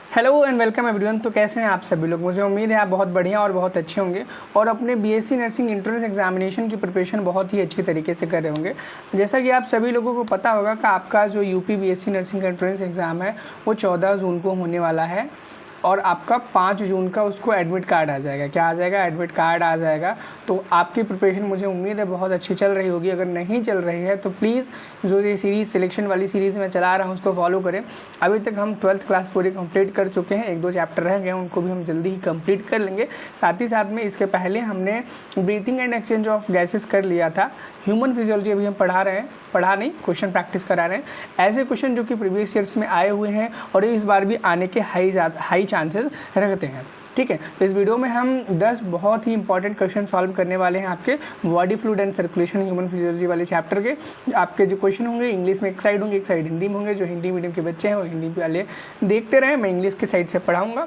Hello and welcome everyone. तो कैसे हैं आप सभी लोग? मुझे उम्मीद है आप बहुत बढ़िया और बहुत अच्छे होंगे और अपने बीएससी नर्सिंग एंट्रेंस एग्जामिनेशन की प्रिपरेशन बहुत ही अच्छी तरीके से कर रहे होंगे। जैसा कि आप सभी लोगों को पता होगा कि आपका जो UP BSc nursing entrance exam है वो 14 जून को होने वाला है और आपका 5 जून का उसको एडमिट कार्ड आ जाएगा। क्या आ जाएगा? एडमिट कार्ड आ जाएगा। तो आपकी प्रिपरेशन मुझे उम्मीद है बहुत अच्छी चल रही होगी। अगर नहीं चल रही है तो प्लीज़ जो ये सीरीज़ सिलेक्शन वाली सीरीज़ मैं चला रहा हूँ उसको फॉलो करें। अभी तक हम 12th क्लास पूरी कंप्लीट कर चुके हैं, 1-2 चैप्टर रह गए, उनको भी हम जल्दी ही कंप्लीट कर लेंगे। साथ ही साथ में इसके पहले हमने breathing and exchange of gases कर लिया था। ह्यूमन फिजियोलॉजी अभी हम पढ़ा नहीं, क्वेश्चन प्रैक्टिस करा रहे हैं। ऐसे क्वेश्चन जो कि प्रीवियस ईयर्स में आए हुए हैं और इस बार भी आने के हाई चांसेस रखते हैं। ठीक है, तो इस वीडियो में हम 10 बहुत ही इंपॉर्टेंट क्वेश्चन सॉल्व करने वाले हैं आपके body fluid and circulation human physiology वाले चैप्टर के। आपके जो क्वेश्चन होंगे इंग्लिश में एक साइड होंगे, एक साइड हिंदी में होंगे। जो हिंदी मीडियम के बच्चे हैं वो हिंदी वाले देखते रहें, मैं इंग्लिश के साइड से पढ़ाऊँगा।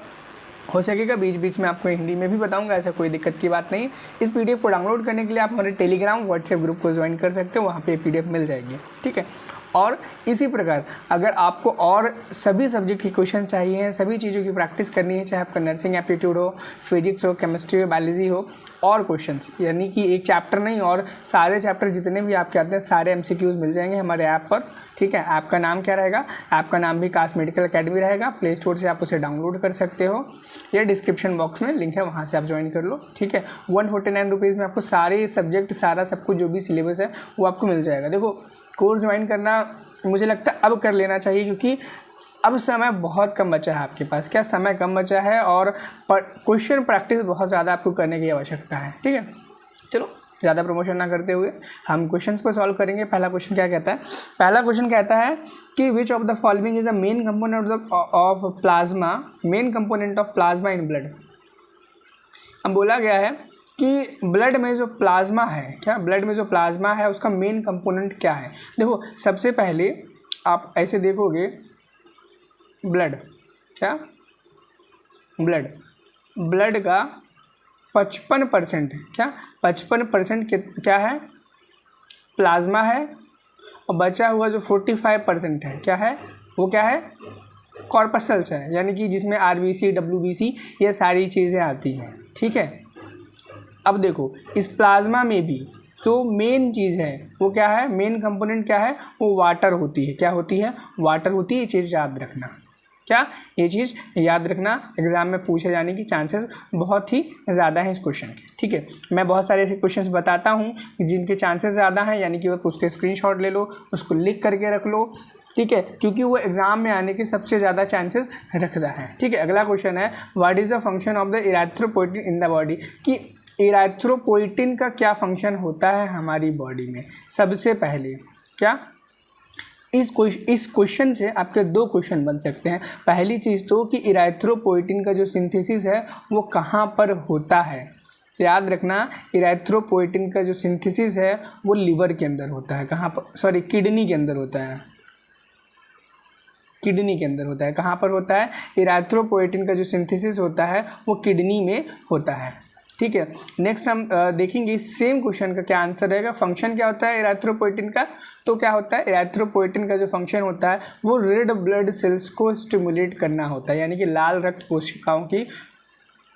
हो सकेगा बीच बीच में आपको हिंदी में भी बताऊंगा, ऐसा कोई दिक्कत की बात नहीं। इस पीडीएफ को डाउनलोड करने के लिए आप हमारे टेलीग्राम व्हाट्सएप ग्रुप को ज्वाइन कर सकते हो, वहाँ पे पीडीएफ मिल जाएगी। ठीक है, और इसी प्रकार अगर आपको और सभी सब्जेक्ट के क्वेश्चन चाहिए हैं, सभी चीज़ों की प्रैक्टिस करनी है, चाहे आपका नर्सिंग एप्टीट्यूड हो, फिजिक्स हो, केमिस्ट्री हो, बायोलॉजी हो, और क्वेश्चंस यानी कि एक चैप्टर नहीं और सारे चैप्टर जितने भी आपके आते हैं सारे एमसीक्यूज मिल जाएंगे हमारे ऐप पर। ठीक है, ऐप का नाम क्या रहेगा? ऐप का नाम भी काश मेडिकल अकेडमी रहेगा। प्ले स्टोर से आप उसे डाउनलोड कर सकते हो या डिस्क्रिप्शन बॉक्स में लिंक है, वहाँ से आप ज्वाइन कर लो। ठीक है, 149 रुपीज़ में आपको सारे सब्जेक्ट सारा सब कुछ जो भी सिलेबस है वो आपको मिल जाएगा। देखो, कोर्स ज्वाइन करना मुझे लगता है अब कर लेना चाहिए, क्योंकि अब समय बहुत कम बचा है आपके पास। क्या समय कम बचा है और क्वेश्चन प्रैक्टिस बहुत ज़्यादा आपको करने की आवश्यकता है। ठीक है, चलो ज़्यादा प्रमोशन ना करते हुए हम क्वेश्चंस को सॉल्व करेंगे। पहला क्वेश्चन क्या कहता है? पहला क्वेश्चन कहता है कि विच of the following is the main component of plasma, main component of plasma in blood. अब बोला गया है कि ब्लड में जो प्लाज्मा है, क्या ब्लड में जो प्लाज्मा है उसका मेन कंपोनेंट क्या है। देखो, सबसे पहले आप ऐसे देखोगे, ब्लड क्या, ब्लड का 55% क्या 55% क्या है? प्लाज्मा है, और बचा हुआ जो 45% है क्या है? वो क्या है? कॉर्पसल्स है, यानी कि जिसमें आरबीसी, डब्ल्यूबीसी ये सारी चीज़ें आती हैं। ठीक है, अब देखो इस प्लाज्मा में भी जो मेन चीज़ है वो क्या है? मेन कंपोनेंट क्या है? वो वाटर होती है। क्या होती है? वाटर होती है। ये चीज़ याद रखना, क्या ये चीज़ याद रखना, एग्जाम में पूछे जाने की चांसेस बहुत ही ज़्यादा हैं इस क्वेश्चन के। ठीक है, मैं बहुत सारे ऐसे क्वेश्चंस बताता हूँ जिनके चांसेस ज़्यादा हैं, यानी कि वो उसके स्क्रीनशॉट ले लो, उसको लिख करके रख लो। ठीक है, क्योंकि वो एग्जाम में आने के सबसे ज़्यादा चांसेस रखता है। ठीक है, अगला क्वेश्चन है what is the function of the erythropoietin in the body, कि इरेथ्रोपोइटिन का क्या फंक्शन होता है हमारी बॉडी में। सबसे पहले क्या, इस क्वेश्चन से आपके 2 क्वेश्चन बन सकते हैं। पहली चीज़ तो कि इरेथ्रोपोइटिन का जो सिंथेसिस है वो कहाँ पर होता है। याद रखना, इरेथ्रोपोइटिन का जो सिंथेसिस है वो लिवर के अंदर होता है। कहाँ पर? सॉरी, किडनी के अंदर होता है। किडनी के अंदर होता है। कहाँ पर होता है? इरेथ्रोपोइटिन का जो सिंथेसिस होता है वो किडनी में होता है। ठीक है, नेक्स्ट हम देखेंगे सेम क्वेश्चन का क्या आंसर रहेगा। फंक्शन क्या होता है इरेथ्रोपोइटिन का? तो क्या होता है? इरेथ्रोपोइटिन का जो फंक्शन होता है वो रेड ब्लड सेल्स को स्टिमुलेट करना होता है, यानी कि लाल रक्त कोशिकाओं की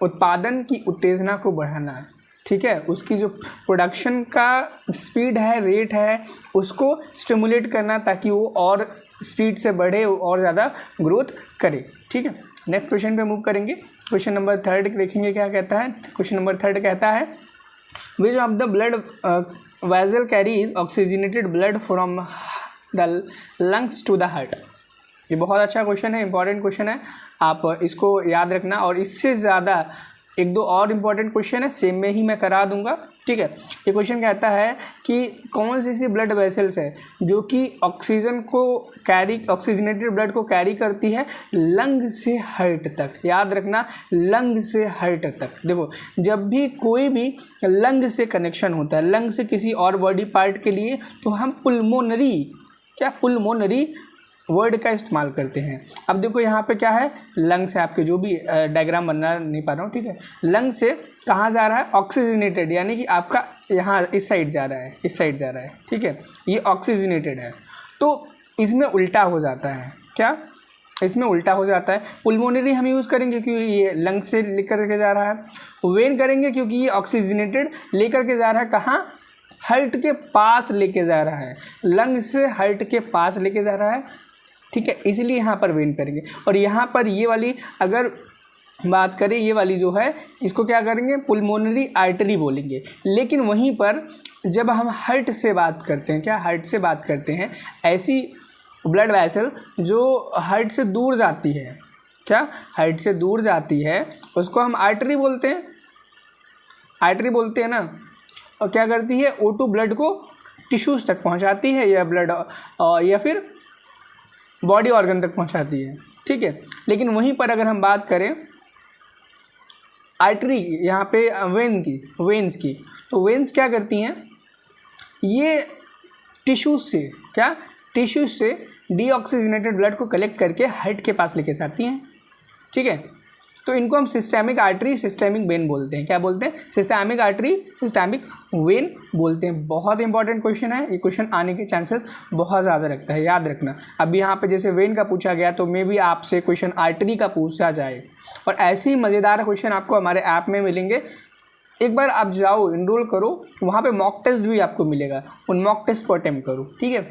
उत्पादन की उत्तेजना को बढ़ाना। ठीक है, उसकी जो प्रोडक्शन का स्पीड है, रेट है, उसको स्टिमुलेट करना ताकि वो और स्पीड से बढ़े और ज़्यादा ग्रोथ करे। ठीक है, नेक्स्ट क्वेश्चन पे मूव करेंगे। क्वेश्चन नंबर 3 देखेंगे क्या कहता है। क्वेश्चन नंबर 3 कहता है which of the blood vessel carries oxygenated blood from the lungs to the heart. ये बहुत अच्छा क्वेश्चन है, इंपॉर्टेंट क्वेश्चन है, आप इसको याद रखना। और इससे ज़्यादा 1-2 और इम्पॉर्टेंट क्वेश्चन है, सेम में ही मैं करा दूंगा। ठीक है, ये क्वेश्चन कहता है कि कौन सी ऐसी ब्लड वेसल्स है जो कि ऑक्सीजनेटेड ब्लड को कैरी करती है लंग से हार्ट तक। याद रखना, लंग से हार्ट तक। देखो, जब भी कोई भी लंग से कनेक्शन होता है, लंग से किसी और बॉडी पार्ट के लिए, तो हम पुल्मोनरी वर्ड का इस्तेमाल करते हैं। अब देखो यहाँ पे क्या है? लंग से, आपके जो भी डायग्राम बनना नहीं पा रहा हूँ। ठीक है, लंग से कहाँ जा रहा है? ऑक्सीजनेटेड, यानी कि आपका यहाँ इस साइड जा रहा है, इस साइड जा रहा है। ठीक है, ये ऑक्सीजनेटेड है। तो इसमें उल्टा हो जाता है, क्या इसमें उल्टा हो जाता है। पुल्मोनरी हम यूज़ करेंगे क्योंकि ये लंग से लेकर के जा रहा है। वेन करेंगे क्योंकि ये ऑक्सीजनेटेड लेकर के जा रहा है, कहाँ, हार्ट के पास लेके जा रहा है, लंग से हार्ट के पास लेके जा रहा है, ठीक है, इसलिए यहाँ पर वेन करेंगे। और यहाँ पर ये वाली अगर बात करें, ये वाली जो है इसको क्या करेंगे, पुल्मोनरी आर्टरी बोलेंगे। लेकिन वहीं पर जब हम हार्ट से बात करते हैं, क्या हार्ट से बात करते हैं, ऐसी ब्लड वेसल जो हार्ट से दूर जाती है, क्या हार्ट से दूर जाती है, उसको हम आर्टरी बोलते हैं, आर्टरी बोलते हैं ना। और क्या करती है, O2 ब्लड को टिश्यूज़ तक पहुंचाती है, या ब्लड या फिर बॉडी ऑर्गन तक पहुंचाती है, ठीक है। लेकिन वहीं पर अगर हम बात करें आर्टरी, यहाँ पे वेन्स की, तो वेन्स क्या करती हैं, ये टिश्यूज से, क्या टिश्यूज से डीऑक्सीजनेटेड ब्लड को कलेक्ट करके हार्ट के पास लेके जाती हैं, ठीक है। तो इनको हम सिस्टेमिक आर्टरी, सिस्टेमिक वेन बोलते हैं। क्या बोलते हैं, सिस्टेमिक आर्टरी, सिस्टेमिक वेन बोलते हैं। बहुत इंपॉर्टेंट क्वेश्चन है, ये क्वेश्चन आने के चांसेस बहुत ज़्यादा रखता है, याद रखना। अभी यहाँ पे जैसे वेन का पूछा गया, तो मे भी आपसे क्वेश्चन आर्टरी का पूछा जाए। और ऐसे ही मज़ेदार क्वेश्चन आपको हमारे ऐप में मिलेंगे। एक बार आप जाओ, इनरोल करो, वहाँ पे मॉक टेस्ट भी आपको मिलेगा, उन मॉक टेस्ट को अटेम्प्ट करो, ठीक है।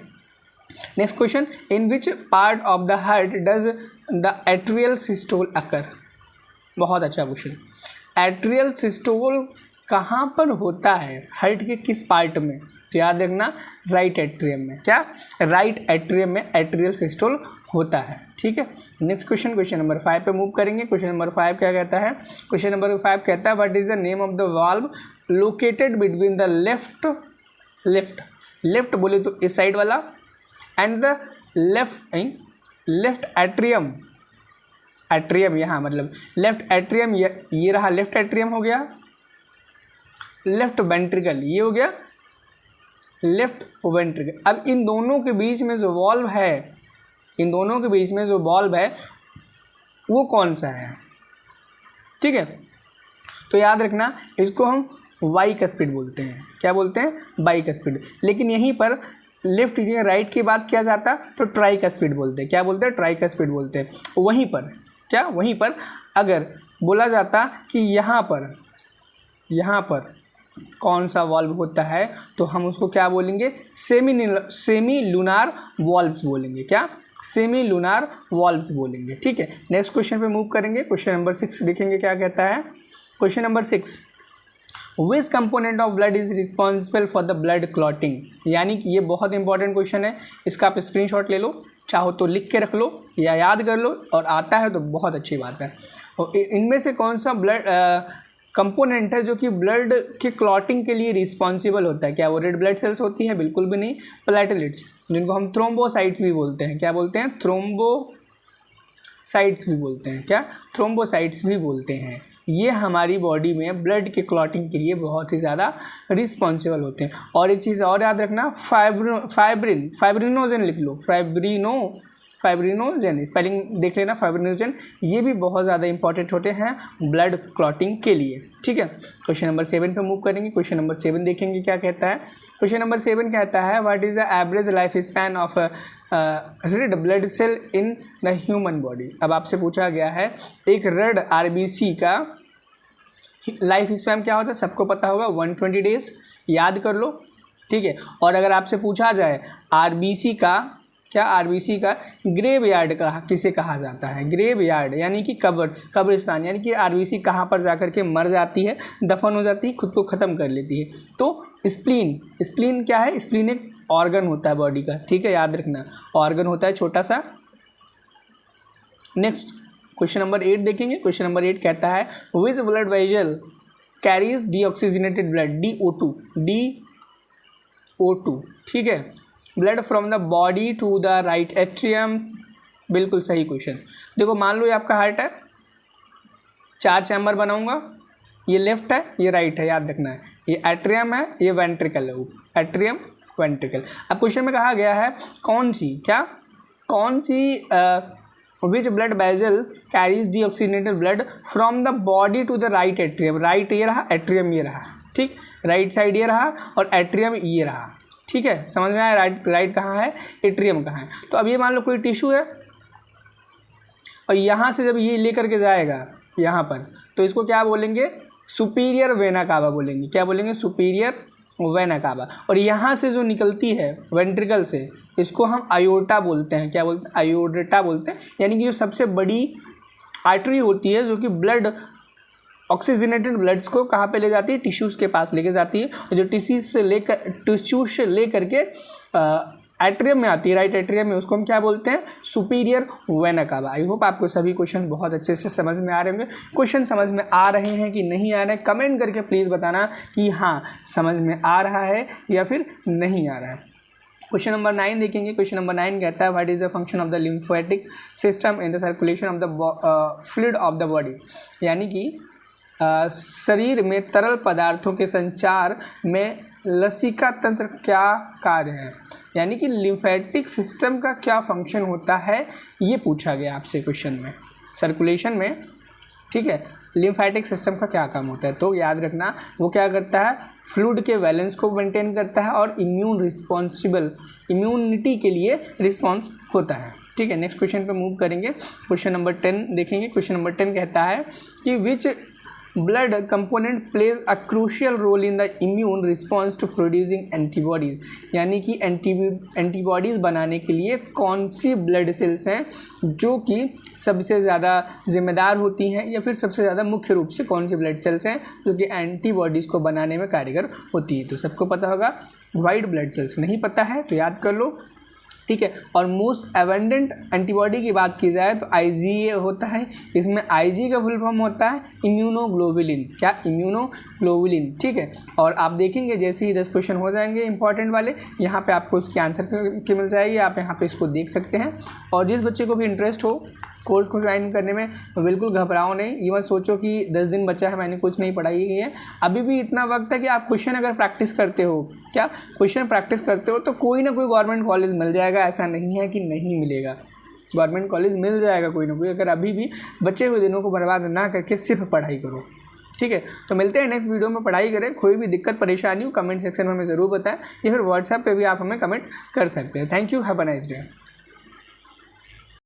Next question, in which part of the heart does the atrial systole occur. बहुत अच्छा क्वेश्चन। एट्रियल सिस्टोल कहाँ पर होता है, हार्ट के किस पार्ट में, तो याद रखना राइट एट्रियम में, क्या राइट एट्रियम में एट्रियल सिस्टोल होता है, ठीक है। नेक्स्ट क्वेश्चन, क्वेश्चन नंबर 5 पे मूव करेंगे। क्वेश्चन नंबर 5 क्या कहता है, क्वेश्चन नंबर 5 कहता है what is the name of the valve located between the left बोले तो इस साइड वाला, एंड द लेफ्ट एट्रियम, यहाँ मतलब लेफ्ट एट्रियम, ये रहा लेफ्ट एट्रियम हो गया, लेफ्ट वेंट्रिकल ये हो गया लेफ्ट वेंट्रिकल। अब इन दोनों के बीच में जो वॉल्व है, इन दोनों के बीच में जो वॉल्व है वो कौन सा है, ठीक है। तो याद रखना इसको हम बाइकस्पिड बोलते हैं। क्या बोलते हैं, बाइकस्पिड। लेकिन यहीं पर लेफ्ट या राइट की बात किया जाता तो ट्राइकस्पिड बोलते हैं। क्या बोलते हैं, ट्राइकस्पिड बोलते हैं। वहीं पर क्या, वहीं पर अगर बोला जाता कि यहाँ पर कौन सा वॉल्व होता है, तो हम उसको क्या बोलेंगे, सेमी लूनार वॉल्व्स बोलेंगे। क्या, सेमी लूनार वॉल्व्स बोलेंगे, ठीक है। नेक्स्ट क्वेश्चन पे मूव करेंगे। क्वेश्चन नंबर 6 देखेंगे क्या कहता है। Question number 6, which component of blood is responsible for the blood clotting. यानी कि ये बहुत इंपॉर्टेंट क्वेश्चन है, इसका आप स्क्रीनशॉट ले लो, चाहो तो लिख के रख लो या याद कर लो, और आता है तो बहुत अच्छी बात है। और इनमें से कौन सा ब्लड कंपोनेंट है जो कि ब्लड के क्लॉटिंग के लिए रिस्पॉन्सिबल होता है। क्या वो रेड ब्लड सेल्स होती है, बिल्कुल भी नहीं, प्लेटलेट्स, जिनको हम थ्रोम्बोसाइट्स भी बोलते हैं। क्या बोलते हैं, थ्रोम्बोसाइट्स भी बोलते हैं। क्या, थ्रोम्बोसाइट्स भी बोलते हैं। ये हमारी बॉडी में ब्लड के क्लॉटिंग के लिए बहुत ही ज़्यादा रिस्पॉन्सिबल होते हैं। और एक चीज़ और याद रखना, फाइब्रिनोजन लिख लो, फाइब्रिनोजन स्पेलिंग देख लेना, फाइब्रिनोजन, ये भी बहुत ज़्यादा इंपॉर्टेंट होते हैं ब्लड क्लॉटिंग के लिए, ठीक है। क्वेश्चन नंबर 7 पे मूव करेंगे। क्वेश्चन नंबर 7 देखेंगे क्या कहता है। क्वेश्चन नंबर 7 कहता है what is the average life span of red blood cell in the human body. अब आपसे पूछा गया है एक रेड आरबीसी का लाइफ स्पैन क्या होता है, सबको पता होगा 120 डेज, याद कर लो, ठीक है। और अगर आपसे पूछा जाए आरबीसी का, क्या आरबीसी का ग्रेवयार्ड का किसे कहा जाता है, ग्रेवयार्ड यानी कि कब्रिस्तान, यानी कि आरबीसी कहाँ पर जाकर के मर जाती है, दफन हो जाती है, खुद को ख़त्म कर लेती है। तो स्प्लीन क्या है, स्प्लीन एक ऑर्गन होता है बॉडी का, ठीक है, याद रखना, ऑर्गन होता है छोटा सा। नेक्स्ट क्वेश्चन नंबर 8 देखेंगे। क्वेश्चन नंबर 8 कहता है which blood vessel carries deoxygenated blood, DO2, ठीक है, blood from the body to the right atrium. बिल्कुल सही क्वेश्चन। देखो मान लो ये आपका हार्ट है, 4 चैम्बर बनाऊंगा, ये लेफ्ट है, ये राइट है, याद रखना है, ये एट्रियम है, ये वेंट्रिकल है, एट्रियम वेंट्रिकल। अब क्वेश्चन में कहा गया है कौन सी which blood vessel carries deoxygenated blood from the body to the right atrium. Right ये रहा, एट्रियम ये रहा, ठीक, राइट साइड ये रहा और एट्रियम ये रहा, ठीक है, समझ में आया। राइट कहाँ है, एट्रियम कहाँ है। तो अब ये मान लो कोई टिश्यू है, और यहाँ से जब ये लेकर के जाएगा यहाँ पर, तो इसको क्या बोलेंगे, सुपीरियर वेना कावा बोलेंगे। क्या बोलेंगे, सुपीरियर वेना कावा। और यहाँ से जो निकलती है वेंट्रिकल से, इसको हम आयोटा बोलते हैं। क्या बोलते हैं, आयोटा बोलते हैं। यानी कि जो सबसे बड़ी आर्टरी होती है जो कि ब्लड, ऑक्सीजनेटेड ब्लड्स को कहाँ पे ले जाती है, टिश्यूज़ के पास लेके जाती है। और जो टिश्यूज़ से लेकर के एट्रियम में आती है, राइट एट्रियम में, उसको हम क्या बोलते हैं, superior vena cava. I hope आपको सभी क्वेश्चन बहुत अच्छे से समझ में आ रहे होंगे। क्वेश्चन समझ में आ रहे हैं कि नहीं आ रहे हैं, कमेंट करके प्लीज़ बताना कि हाँ समझ में आ रहा है या फिर नहीं आ रहा है। क्वेश्चन नंबर 9 देखेंगे। क्वेश्चन नंबर 9 कहता है what is the function of the lymphatic system in the circulation of the fluid of the body. यानी कि शरीर में तरल पदार्थों के संचार में लसिका तंत्र क्या कार्य है। यानी कि लिम्फेटिक सिस्टम का क्या फंक्शन होता है, ये पूछा गया आपसे क्वेश्चन में, सर्कुलेशन में। ठीक है, लिम्फेटिक सिस्टम का क्या काम होता है, तो याद रखना वो क्या करता है, फ्लूइड के बैलेंस को मेंटेन करता है और इम्यूनिटी के लिए रिस्पॉन्स होता है। ठीक है, नेक्स्ट क्वेश्चन पे मूव करेंगे। क्वेश्चन नंबर 10 देखेंगे। क्वेश्चन नंबर 10 कहता है कि which blood component plays a crucial role in the immune response to producing antibodies. यानी कि एंटीबॉडीज़ बनाने के लिए कौन सी ब्लड सेल्स हैं जो कि सबसे ज़्यादा जिम्मेदार होती हैं, या फिर सबसे ज़्यादा मुख्य रूप से कौन सी ब्लड सेल्स हैं जो कि एंटीबॉडीज़ को बनाने में कारीगर होती है। तो सबको पता होगा, वाइट ब्लड सेल्स। नहीं पता है तो याद कर लो। ठीक है, और मोस्ट एबंडेंट एंटीबॉडी की बात की जाए तो IgA होता है। इसमें IG का फुल फॉर्म होता है इम्यूनोग्लोबुलिन। क्या, इम्यूनोग्लोबुलिन। ठीक है, और आप देखेंगे जैसे ही 10 क्वेश्चन हो जाएंगे इंपॉर्टेंट वाले, यहाँ पे आपको उसकी आंसर की मिल जाएगी। आप यहाँ पे इसको देख सकते हैं। और जिस बच्चे को भी इंटरेस्ट हो कोर्स को ज्वाइन करने में, बिल्कुल घबराओ नहीं। ये मत सोचो कि 10 दिन बचा है, मैंने कुछ नहीं पढ़ाई है। अभी भी इतना वक्त है कि आप क्वेश्चन अगर प्रैक्टिस करते हो, क्या क्वेश्चन प्रैक्टिस करते हो, तो कोई ना कोई गवर्नमेंट कॉलेज मिल जाएगा। ऐसा नहीं है कि नहीं मिलेगा, गवर्नमेंट कॉलेज मिल जाएगा कोई ना कोई। अगर अभी भी बचे हुए दिनों को बर्बाद ना करके सिर्फ पढ़ाई करो। ठीक है, तो मिलते हैं नेक्स्ट वीडियो में। पढ़ाई करें, कोई भी दिक्कत परेशानी हो कमेंट सेक्शन में हमें ज़रूर बताएं, या फिर व्हाट्सएप पे भी आप हमें कमेंट कर सकते हैं। Thank you, have a nice day.